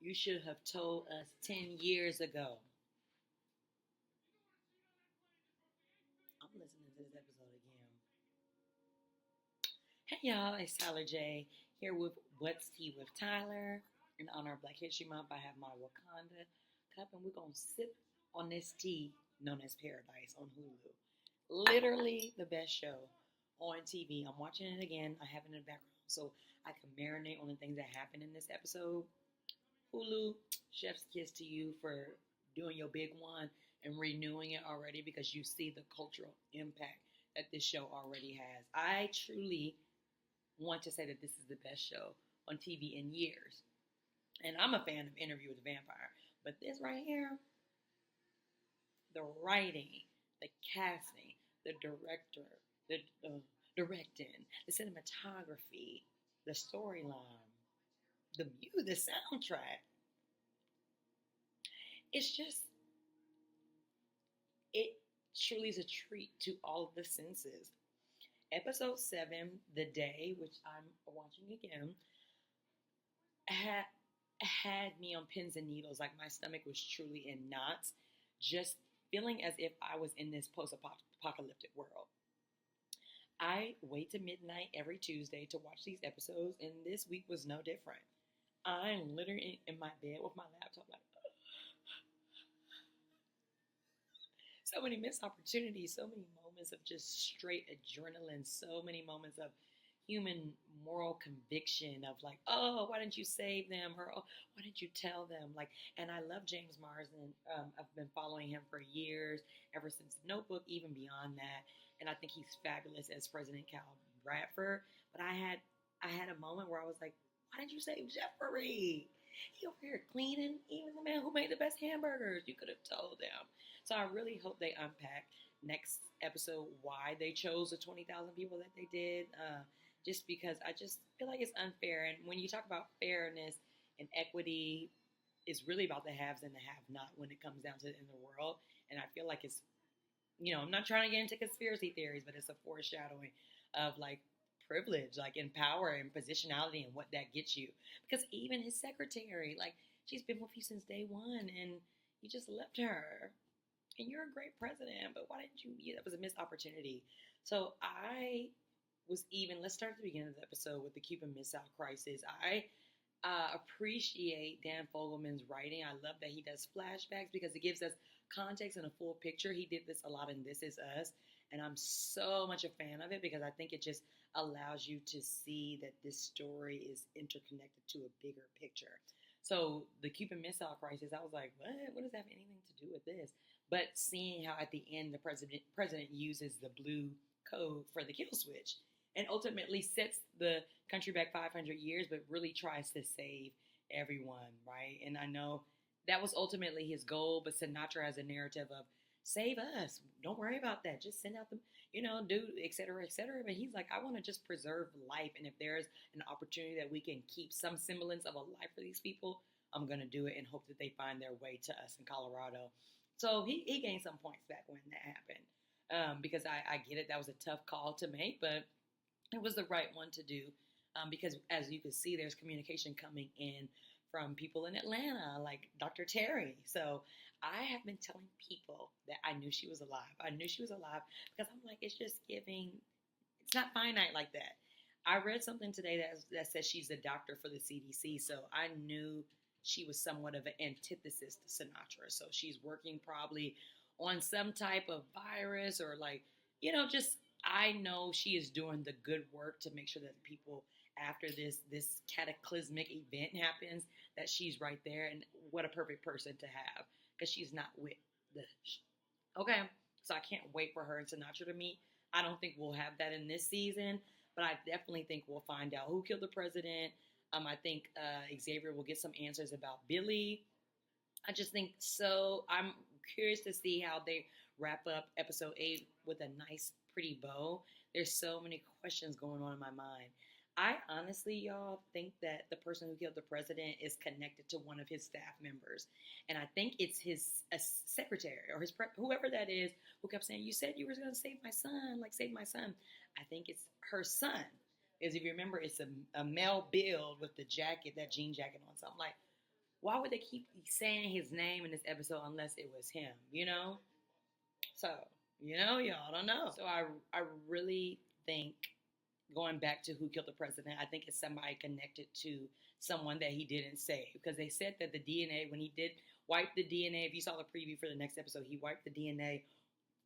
You should have told us 10 years ago. I'm listening to this episode again. Hey y'all, it's Tyler J here with What's Tea with Tyler. In honor of Black History Month, I have my Wakanda cup and we're going to sip on this tea known as Paradise on Hulu. Literally the best show on TV. I'm watching it again. I have it in the background so I can marinate on the things that happened in this episode. Hulu, chef's kiss to you for doing your big one and renewing it already because you see the cultural impact that this show already has. I truly want to say that this is the best show on TV in years. And I'm a fan of Interview with the Vampire. But this right here, the writing, the casting, the director, the directing, the cinematography, the storyline, the soundtrack. It's just, it truly is a treat to all of the senses. Episode 7, The Day, which I'm watching again, had me on pins and needles. Like my stomach was truly in knots, just feeling as if I was in this post-apocalyptic world. I wait to midnight every Tuesday to watch these episodes, and this week was no different. I'm literally in my bed with my laptop, like, so many missed opportunities, so many moments of just straight adrenaline, so many moments of human moral conviction of like, oh, why didn't you save them? Or, oh, why didn't you tell them? Like, and I love James Marsden. I've been following him for years, ever since Notebook, even beyond that. And I think he's fabulous as President Cal Bradford. But I had a moment where I was like, why didn't you save Jeffrey? He over here cleaning, even the man who made the best hamburgers. You could have told them. So I really hope they unpack next episode why they chose the 20,000 people that they did. Just because I just feel like it's unfair. And when you talk about fairness and equity, it's really about the haves and the have-not when it comes down to the end of the world. And I feel like it's, I'm not trying to get into conspiracy theories, but it's a foreshadowing of like privilege, like in power and positionality and what that gets you. Because even his secretary, like she's been with you since day one and you just left her. And you're a great president, but why didn't you? That was a missed opportunity. So I was even, let's start at the beginning of the episode with the Cuban Missile Crisis. I appreciate Dan Fogelman's writing. I love that he does flashbacks because it gives us context and a full picture. He did this a lot in This Is Us, and I'm so much a fan of it because I think it just allows you to see that this story is interconnected to a bigger picture. So the Cuban Missile Crisis, I was like, what? What does that have anything to do with this? But seeing how at the end the president uses the blue code for the kill switch and ultimately sets the country back 500 years, but really tries to save everyone, right? And I know that was ultimately his goal, but Sinatra has a narrative of save us. Don't worry about that. Just send out the, do et cetera, et cetera. But he's like, I want to just preserve life. And if there's an opportunity that we can keep some semblance of a life for these people, I'm going to do it and hope that they find their way to us in Colorado. So he gained some points back when that happened because I get it. That was a tough call to make, but it was the right one to do because as you can see, there's communication coming in from people in Atlanta, like Dr. Terry. So I have been telling people that I knew she was alive. I knew she was alive because I'm like, it's just giving, it's not finite like that. I read something today that says she's a doctor for the CDC, so I knew she was somewhat of an antithesis to Sinatra. So she's working probably on some type of virus or like, just I know she is doing the good work to make sure that people after this cataclysmic event happens, that she's right there. And what a perfect person to have because she's not with the... Okay, so I can't wait for her and Sinatra to meet. I don't think we'll have that in this season, but I definitely think we'll find out who killed the president. I think Xavier will get some answers about Billy. I just think so. I'm curious to see how they wrap up episode 8 with a nice, pretty bow. There's so many questions going on in my mind. I honestly, y'all, think that the person who killed the president is connected to one of his staff members. And I think it's his secretary or his whoever that is who kept saying, you said you were going to save my son, like save my son. I think it's her son. Because if you remember, it's a male build with the jacket, that jean jacket on. So I'm like, why would they keep saying his name in this episode unless it was him, you know? So, y'all don't know. So I really think, going back to who killed the president, I think it's somebody connected to someone that he didn't save. Because they said that the DNA, when he did wipe the DNA, if you saw the preview for the next episode, he wiped the DNA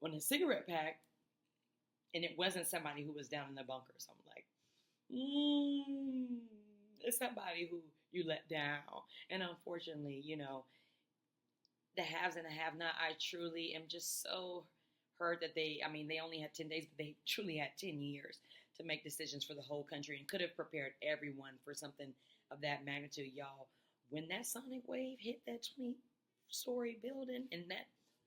on his cigarette pack, and it wasn't somebody who was down in the bunker. So I'm like, it's somebody who you let down. And unfortunately, the haves and the have-not, I truly am just so hurt that they only had 10 days, but they truly had 10 years to make decisions for the whole country and could have prepared everyone for something of that magnitude, y'all. When that sonic wave hit that 20-story building and that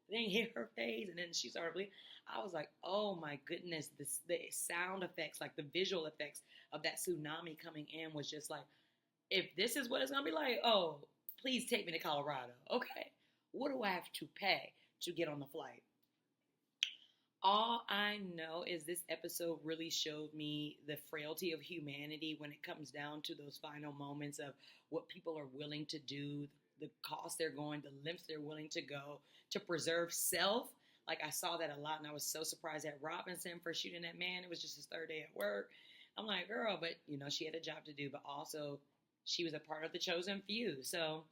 thing hit her face and then she started bleeding, I was like, oh my goodness, the sound effects, like the visual effects of that tsunami coming in was just like, if this is what it's going to be like, oh, please take me to Colorado. Okay. What do I have to pay to get on the flight? All I know is this episode really showed me the frailty of humanity when it comes down to those final moments of what people are willing to do, the cost they're going, the lengths they're willing to go to preserve self. Like, I saw that a lot, and I was so surprised at Robinson for shooting that man. It was just his third day at work. I'm like, girl, but, she had a job to do, but also she was a part of the chosen few. So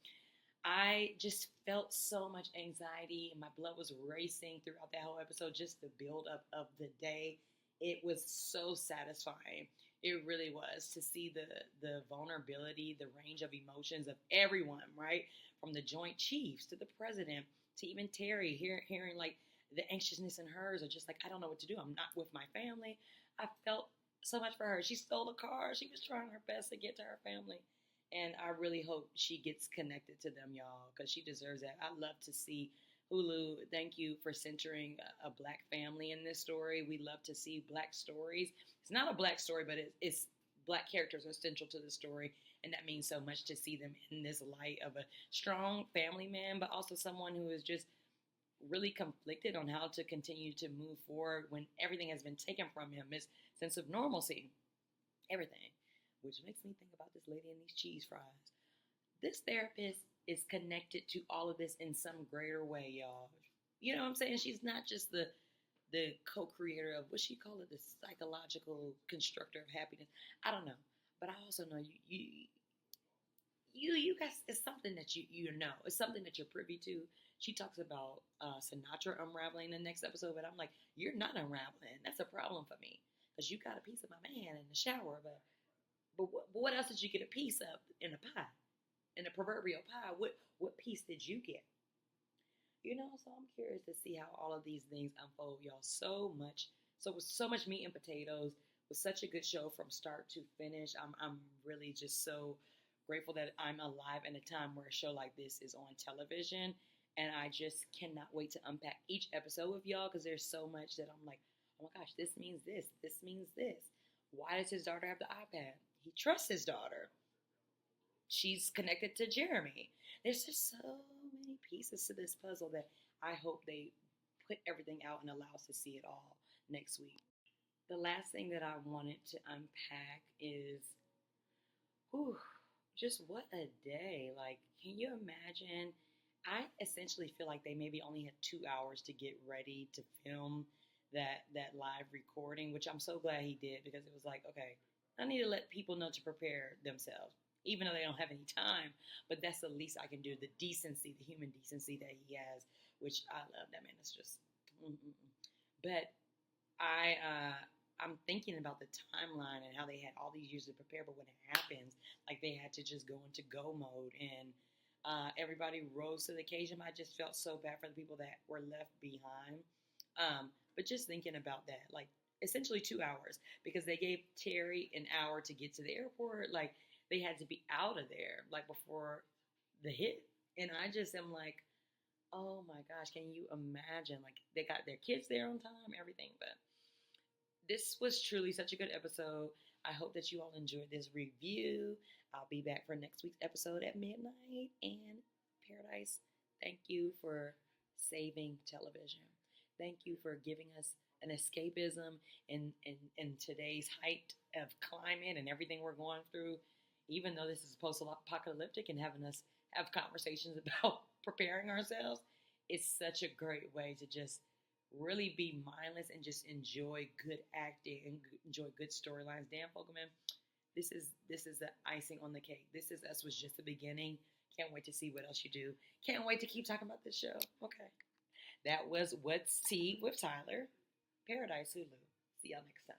I just felt so much anxiety, and my blood was racing throughout that whole episode, just the build up of the day. It was so satisfying. It really was, to see the vulnerability, the range of emotions of everyone, right? From the Joint Chiefs to the president to even Terry, hearing like the anxiousness in hers, or just like, I don't know what to do. I'm not with my family. I felt so much for her. She stole a car. She was trying her best to get to her family. And I really hope she gets connected to them, y'all, because she deserves that. I love to see Hulu. Thank you for centering a Black family in this story. We love to see Black stories. It's not a Black story, but it's Black characters are essential to the story. And that means so much to see them in this light of a strong family man, but also someone who is just really conflicted on how to continue to move forward when everything has been taken from him, his sense of normalcy, everything. Which makes me think about this lady and these cheese fries. This therapist is connected to all of this in some greater way, y'all. You know what I'm saying? She's not just the co-creator of, what she call it, the psychological constructor of happiness. I don't know. But I also know you guys, it's something that you know. It's something that you're privy to. She talks about Sinatra unraveling in the next episode, but I'm like, you're not unraveling. That's a problem for me. Because you got a piece of my man in the shower, but what else did you get a piece of in a pie? In a proverbial pie, what piece did you get? So I'm curious to see how all of these things unfold, y'all. So with so much meat and potatoes, with such a good show from start to finish. I'm really just so grateful that I'm alive in a time where a show like this is on television. And I just cannot wait to unpack each episode with y'all, because there's so much that I'm like, oh my gosh, this means this. This means this. Why does his daughter have the iPad? He trusts his daughter. She's connected to Jeremy. There's just so many pieces to this puzzle that I hope they put everything out and allow us to see it all next week. The last thing that I wanted to unpack is, just what a day. Like, can you imagine? I essentially feel like they maybe only had 2 hours to get ready to film that live recording, which I'm so glad he did, because it was like, okay, I need to let people know to prepare themselves, even though they don't have any time. But that's the least I can do. The decency, the human decency that he has, which I love. That man is just. But I'm thinking about the timeline and how they had all these years to prepare, but when it happens, like, they had to just go into go mode, and everybody rose to the occasion. I just felt so bad for the people that were left behind. But just thinking about that, like, essentially 2 hours, because they gave Terry an hour to get to the airport. Like, they had to be out of there, like, before the hit. And I just am like, oh my gosh, can you imagine? Like, they got their kids there on time, everything. But this was truly such a good episode. I hope that you all enjoyed this review. I'll be back for next week's episode at midnight. And Paradise, thank you for saving television. Thank you for giving us an escapism in today's height of climate and everything we're going through. even though this is post-apocalyptic and having us have conversations about preparing ourselves, it's such a great way to just really be mindless and just enjoy good acting and enjoy good storylines. Dan Fogelman, this is the icing on the cake. This is us was just the beginning. Can't wait to see what else you do. Can't wait to keep talking about this show. Okay. That was What's Tea with Tyler. Paradise Hulu. See y'all next time.